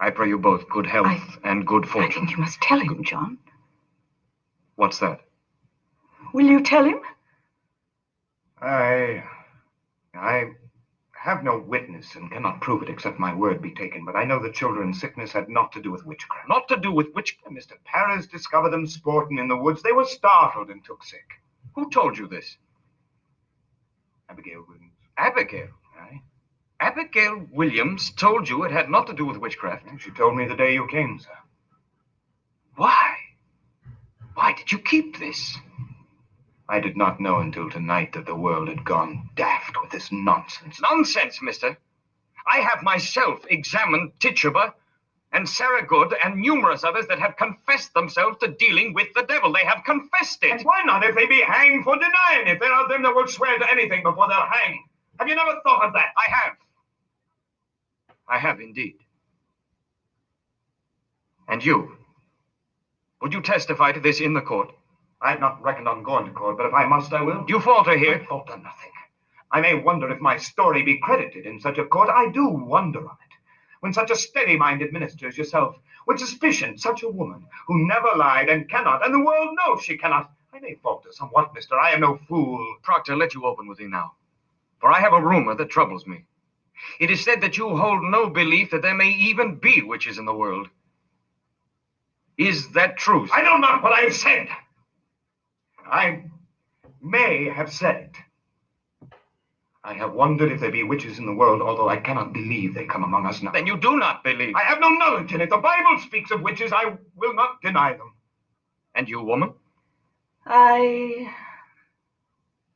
I pray you both good health and good fortune. I think you must tell him, John. What's that? Will you tell him? I have no witness and cannot prove it except my word be taken, but I know the children's sickness had naught to do with witchcraft. Not to do with witchcraft. Mr. Paris discovered them sporting in the woods. They were startled and took sick. Who told you this? Abigail Williams. Abigail? Aye. Abigail Williams told you it had naught to do with witchcraft? And she told me the day you came, sir. Why? Why did you keep this? I did not know until tonight that the world had gone daft with this nonsense. Nonsense, mister. I have myself examined Tituba and Sarah Good and numerous others that have confessed themselves to dealing with the devil. They have confessed it. And why not if they be hanged for denying it? There are them that will swear to anything before they're hanged. Have you never thought of that? I have. I have indeed. And you? Would you testify to this in the court? I had not reckoned on going to court, but if I must, I will. You falter here. I falter nothing. I may wonder if my story be credited in such a court. I do wonder on it. When such a steady-minded minister as yourself, with suspicion, such a woman, who never lied and cannot, and the world knows she cannot. I may falter somewhat, mister. I am no fool. Proctor, let you open with me now. For I have a rumor that troubles me. It is said that you hold no belief that there may even be witches in the world. Is that true? I know not what I have said. I may have said it. I have wondered if there be witches in the world, although I cannot believe they come among us now. Then you do not believe. I have no knowledge in it. The Bible speaks of witches. I will not deny them. And you, woman? I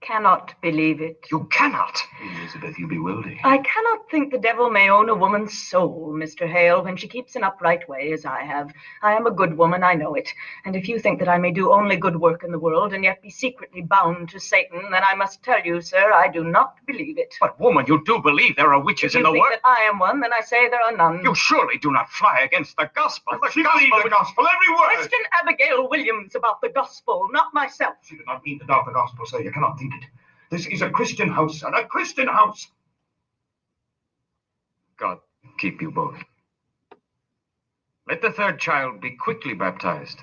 cannot believe it. You cannot. Elizabeth, you bewilder. I cannot think the devil may own a woman's soul, Mr. Hale, when she keeps an upright way as I have. I am a good woman, I know it. And if you think that I may do only good work in the world and yet be secretly bound to Satan, then I must tell you, sir, I do not believe it. But, woman, you do believe there are witches in the world? If you think that I am one, then I say there are none. You surely do not fly against the gospel. She believed the gospel, every word. Question Abigail Williams about the gospel, not myself. She did not mean to doubt the gospel, sir. You cannot think it. This is a Christian house, sir, a Christian house. God keep you both. Let the third child be quickly baptized,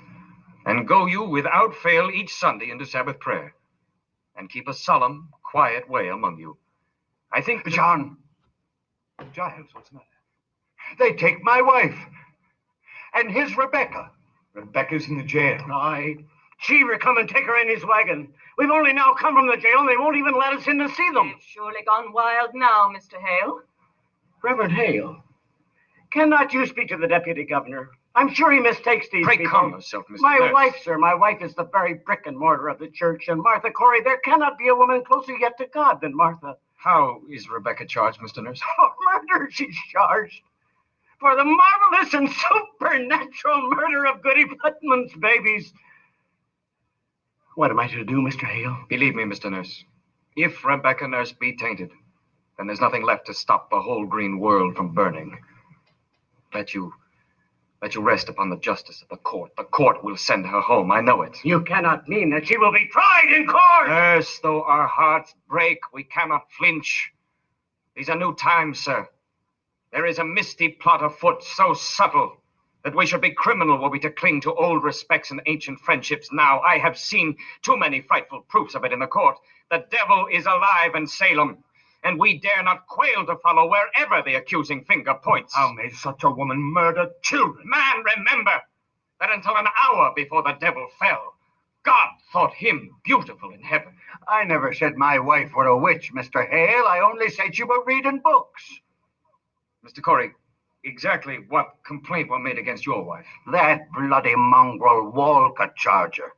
and go you without fail each Sunday into Sabbath prayer, and keep a solemn, quiet way among you. I think that... John. Giles, what's the matter? They take my wife. And his Rebecca. Rebecca's in the jail. Aye. Cheever come and take her in his wagon. We've only now come from the jail, and they won't even let us in to see them. It's surely gone wild now, Mr. Hale. Reverend Hale, cannot you speak to the deputy governor? I'm sure he mistakes these Pray people. calm yourself, Mr. My Nurse. wife, sir, my wife is the very brick and mortar of the church, and Martha Corey, there cannot be a woman closer yet to God than Martha. How is Rebecca charged, Mr. Nurse? For murder she's charged. For the marvelous and supernatural murder of Goody Putman's babies. What am I to do, Mr. Hale? Believe me, Mr. Nurse, if Rebecca Nurse be tainted, then there's nothing left to stop the whole green world from burning. Let you rest upon the justice of the court. The court will send her home, I know it. You cannot mean that she will be tried in court! Nurse, though our hearts break, we cannot flinch. These are new times, sir. There is a misty plot afoot, so subtle that we should be criminal were we to cling to old respects and ancient friendships now. I have seen too many frightful proofs of it in the court. The devil is alive in Salem, and we dare not quail to follow wherever the accusing finger points. How may such a woman murder children? Man, remember that until an hour before the devil fell, God thought him beautiful in heaven. I never said my wife were a witch, Mr. Hale. I only said she were reading books. Mr. Corey, exactly what complaint were made against your wife? That bloody mongrel Walcott charger.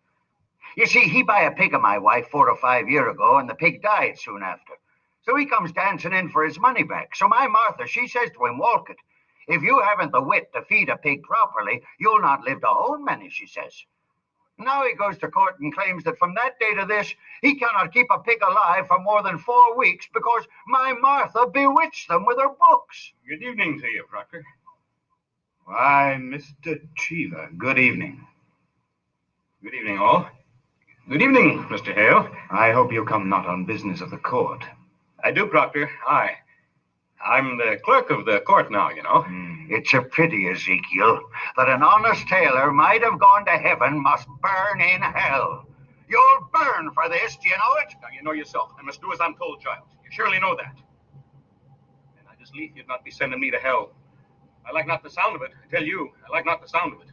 You see, he buy a pig of my wife 4 or 5 years ago, and the pig died soon after. So he comes dancing in for his money back. So my Martha, she says to him, Walcott, if you haven't the wit to feed a pig properly, you'll not live to own many, she says. Now he goes to court and claims that from that day to this, he cannot keep a pig alive for more than 4 weeks because my Martha bewitched them with her books. Good evening to you, Proctor. Why, Mr. Cheever, good evening. Good evening, all. Good evening, Mr. Hale. I hope you come not on business of the court. I do, Proctor. I'm the clerk of the court now, you know. It's a pity, Ezekiel, that an honest tailor might have gone to heaven must burn in hell. You'll burn for this, do you know it? Now, you know yourself. I must do as I'm told, child. You surely know that. And I just leave you'd not be sending me to hell. I like not the sound of it. I tell you, I like not the sound of it.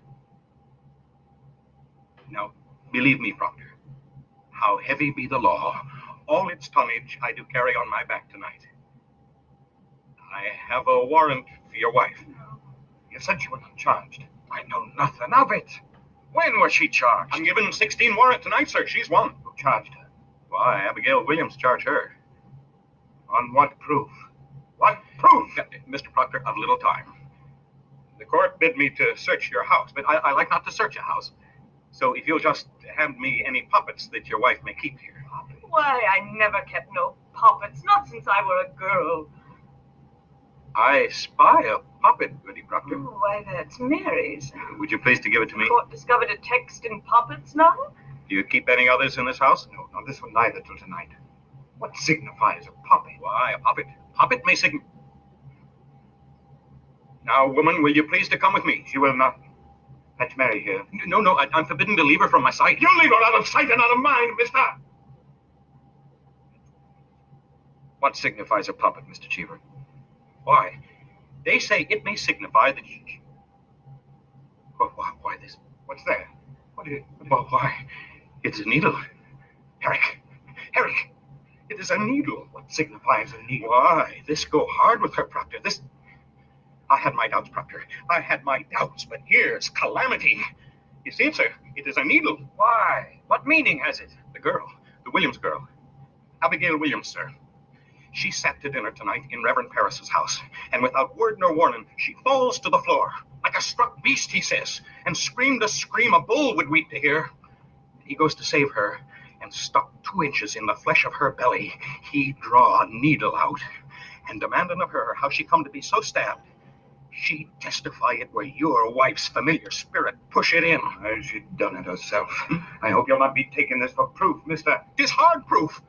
Now, believe me, Proctor, how heavy be the law, all its tonnage I do carry on my back tonight. I have a warrant for your wife. You said she was charged. I know nothing of it. When was she charged? I'm giving 16 warrant tonight, sir. She's one. Who charged her? Why, Abigail Williams charged her. On what proof? What proof? Mr. Proctor, of little time. The court bid me to search your house, but I like not to search a house. So if you'll just hand me any puppets that your wife may keep here. Why, I never kept no puppets, not since I were a girl. I spy a puppet, Goody Proctor. Oh, why, that's Mary's. Would you please to give it to me? Court discovered a text in puppets now? Do you keep any others in this house? No, this one neither till tonight. What signifies a puppet? Why, a puppet. Puppet may signify. Now, woman, will you please to come with me? She will not. Fetch Mary here. No, I'm forbidden to leave her from my sight. You leave her out of sight and out of mind, mister! What signifies a puppet, Mr. Cheever? Why? They say it may signify that she... Why this? What's there? What is it? Well, why? It's a needle. Herrick! It is a needle. What signifies a needle? Why, this go hard with her, Proctor. This... I had my doubts, Proctor. I had my doubts, but here's calamity. You see it, sir? It is a needle. Why? What meaning has it? The girl, the Williams girl, Abigail Williams, sir. She sat to dinner tonight in Reverend Parris's house, and without word nor warning, she falls to the floor, like a struck beast, he says, and screamed a scream a bull would weep to hear. He goes to save her, and stuck 2 inches in the flesh of her belly, he draw a needle out, and demanding of her how she come to be so stabbed, she testify it were your wife's familiar spirit push it in. Has she done it herself? I hope you'll not be taking this for proof, mister. 'Tis hard proof.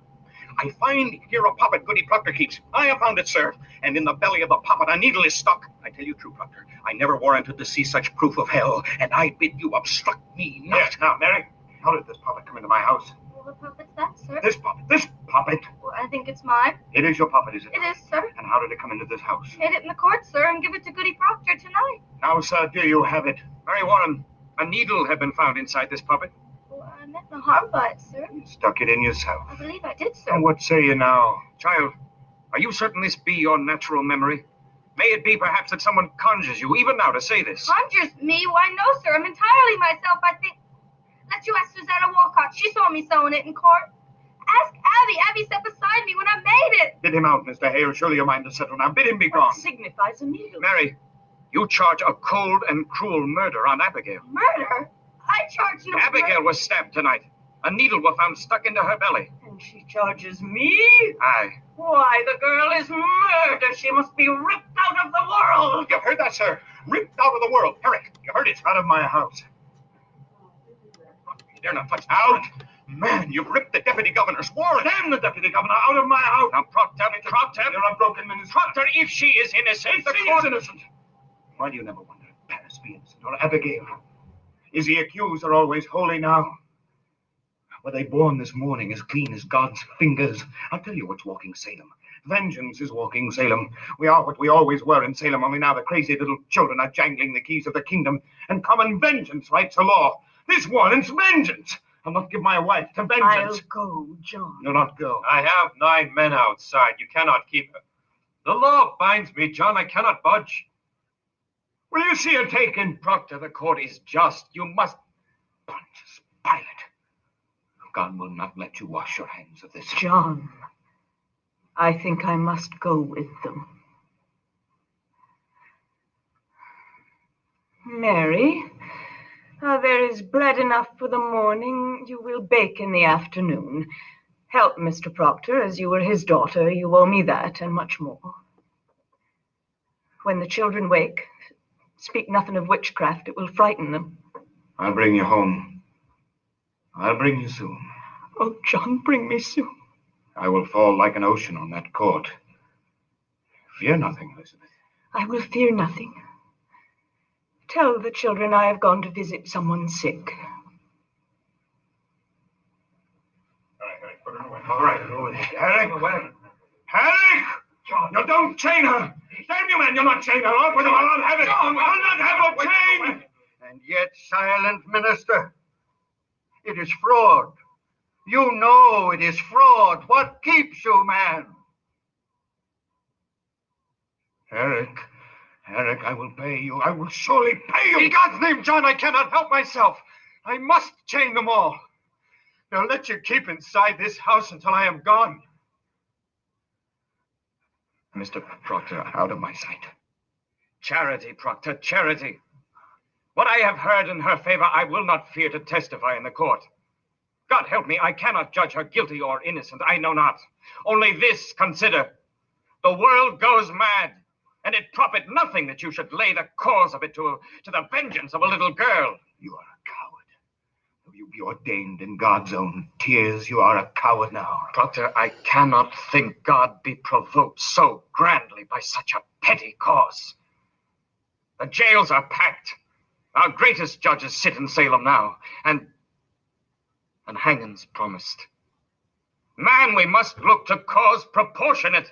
I find here a puppet Goody Proctor keeps. I have found it, sir. And in the belly of the puppet a needle is stuck. I tell you true, Proctor, I never warranted to see such proof of hell, and I bid you obstruct me not. Yes, now, Mary, how did this puppet come into my house? Well, what puppet's that, sir? This puppet? Well, I think it's mine. It is your puppet, is it? It is, sir. And how did it come into this house? Hid it in the court, sir, and give it to Goody Proctor tonight. Now, sir, do you have it? Mary Warren, a needle had been found inside this puppet. Well, I meant no harm by it, sir. You stuck it in yourself. I believe I did, sir. And what say you now? Child, are you certain this be your natural memory? May it be perhaps that someone conjures you even now to say this? Conjures me? Why, no, sir. I'm entirely myself, I think. Let you ask Susanna Walcott. She saw me sewing it in court. Ask Abby. Abby sat beside me when I made it. Bid him out, Mr. Hale. Surely your mind is settled now. Bid him be gone. What signifies a needle? Mary, you charge a cold and cruel murder on Abigail. Murder? I charge no Abigail was stabbed tonight. A needle was found stuck into her belly. And she charges me? Aye. Why, the girl is murder. She must be ripped out of the world. You heard that, sir? Ripped out of the world. Herrick, you heard it. Out of my house. You dare not touch the out. Man, you've ripped the deputy governor's warrant. Damn the deputy governor out of my house. Now, Proctor, You're a broken minister. Proctor, if she is innocent, the She court... is innocent. Why do you never wonder if Paris be innocent or Abigail? Is the accuser always holy now? Were they born this morning as clean as God's fingers? I'll tell you what's walking Salem. Vengeance is walking Salem. We are what we always were in Salem, only now the crazy little children are jangling the keys of the kingdom, and common vengeance writes the law. This warrants vengeance. I'll not give my wife to vengeance. I'll go, John. You'll not go. I have 9 men outside. You cannot keep her. The law binds me, John. I cannot budge. Will you see her taken? Proctor, the court is just. You must... Pontius Pilate. God will not let you wash your hands of this. John, I think I must go with them. Mary, there is bread enough for the morning. You will bake in the afternoon. Help Mr. Proctor, as you were his daughter. You owe me that and much more. When the children wake, speak nothing of witchcraft. It will frighten them. I'll bring you home. I'll bring you soon. Oh, John, bring me soon. I will fall like an ocean on that court. Fear nothing, Elizabeth. I will fear nothing. Tell the children I have gone to visit someone sick. All right. Herrick! Herrick! You don't chain her! Damn you, man, you're not chain her up! I'll not have it! I'll not have her chained! And yet, silent minister, it is fraud. You know it is fraud. What keeps you, man? Herrick, I will pay you. I will surely pay you! In God's name, John, I cannot help myself. I must chain them all. They'll let you keep inside this house until I am gone. Mr. Proctor, out of my sight. Charity, Proctor, charity. What I have heard in her favor, I will not fear to testify in the court. God help me, I cannot judge her guilty or innocent, I know not. Only this consider. The world goes mad, and it profit nothing that you should lay the cause of it to the vengeance of a little girl. You are a coward. Though you be ordained in God's own tears, you are a coward now. Proctor, I cannot think God be provoked so grandly by such a petty cause. The jails are packed. Our greatest judges sit in Salem now, and hanging's promised. Man, we must look to cause proportionate.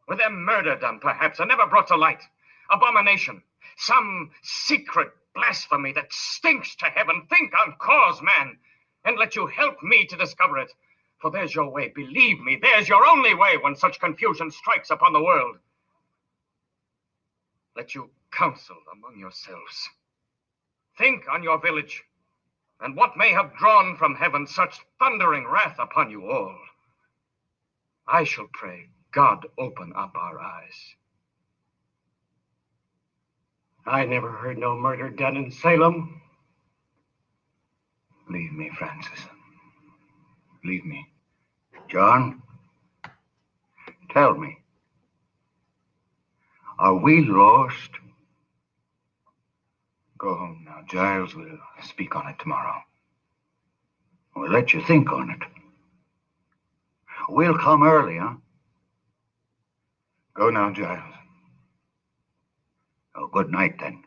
With them murder done, perhaps, and never brought to light. Abomination. Some secret blasphemy that stinks to heaven. Think on cause, man, and let you help me to discover it. For there's your way, believe me, there's your only way when such confusion strikes upon the world. Let you counsel among yourselves. Think on your village, and what may have drawn from heaven such thundering wrath upon you all. I shall pray God open up our eyes. I never heard no murder done in Salem. Leave me, Francis. Leave me. John, tell me, are we lost? Go home now. Giles will speak on it tomorrow. We'll let you think on it. We'll come early, huh? Go now, Giles. Oh, good night, then.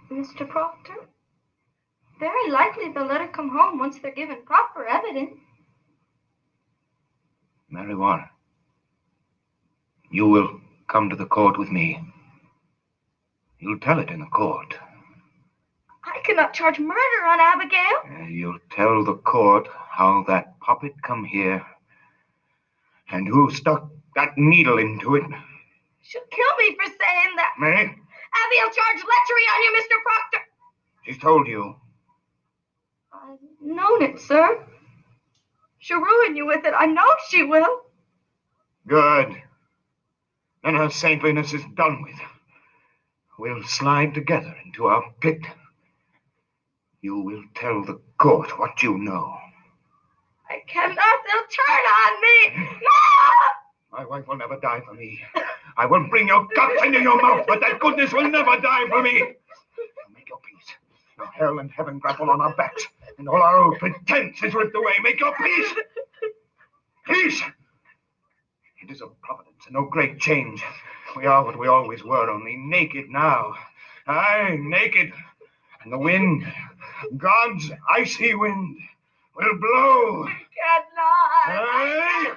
Mr. Proctor, very likely they'll let her come home once they're given proper evidence. Mary Warner, you will come to the court with me. You'll tell it in the court. I cannot charge murder on Abigail. You'll tell the court how that puppet come here and who stuck that needle into it. She'll kill me for saying that. Mary? Abby'll charge lechery on you, Mr. Proctor. She's told you. I've known it, sir. She'll ruin you with it. I know she will. Good. Then her saintliness is done with. We'll slide together into our pit. You will tell the court what you know. I cannot. They'll turn on me. No! My wife will never die for me. I will bring your guts into your mouth, but that goodness will never die for me. Now make your peace. Now hell and heaven grapple on our backs, and all our old pretense is ripped away. Make your peace. Peace. It is of providence and no great change. We are what we always were, only naked now. Aye, naked. And the wind, God's icy wind, will blow. I cannot. Aye. I